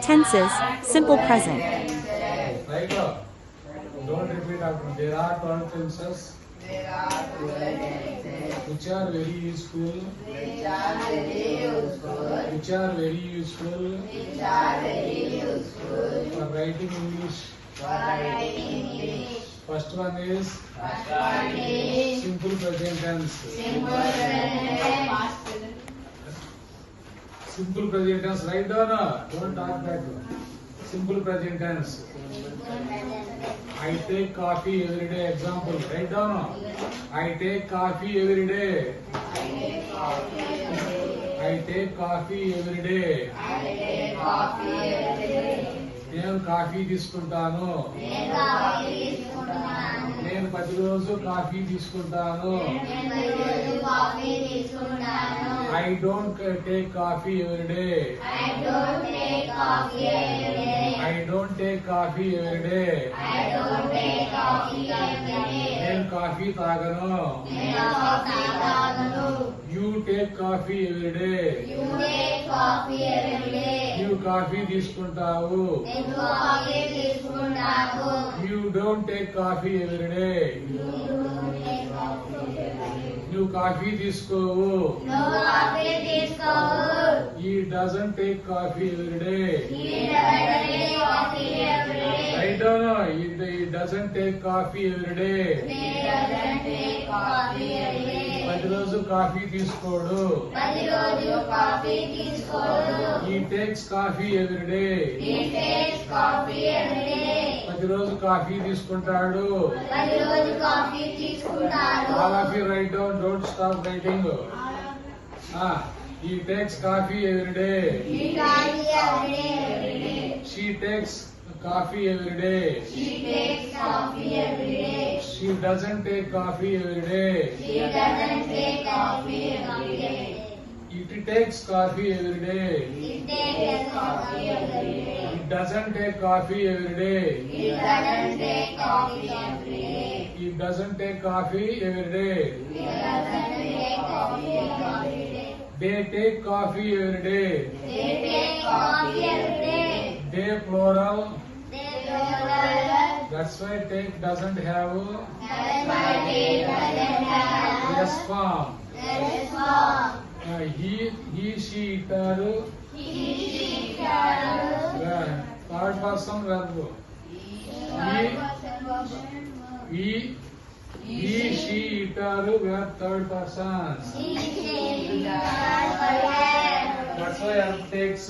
Tenses, simple present. Right? Don't repeat after me. There are 12 tenses which are very useful. Which are very useful for writing English. First one is simple present tense. Simple present tense. Write down. Don't talk back. Simple present tense. I take coffee every day. Example. Write down. I take coffee every day. I take coffee every day. నేను coffee తీసుకుంటాను. నేను ప్రతిరోజు coffee తీసుకుంటాను. I don't take coffee every day. I don't take coffee every day. నేను coffee తాగను. You take coffee every day. You coffee తీసుకుంటావు. You don't take coffee every day. నువ్వు coffee తీసుకోవు. He doesn't take coffee every day. Write down. He doesn't take coffee every day. ప్రతిరోజు coffee తీసుకోడు. He takes coffee every day. ప్రతిరోజు coffee తీసుకుంటాడు. All of you write down. Don't stop writing. He takes coffee every day. She takes coffee every day. She doesn't take coffee every day. It takes coffee every day. It doesn't take coffee every day. It doesn't take coffee every day. They take coffee every day. They plural. That's why take doesn't have yes form. He, she, itaru. Third person verb. He, she, itaru. We are third persons. That's why it takes.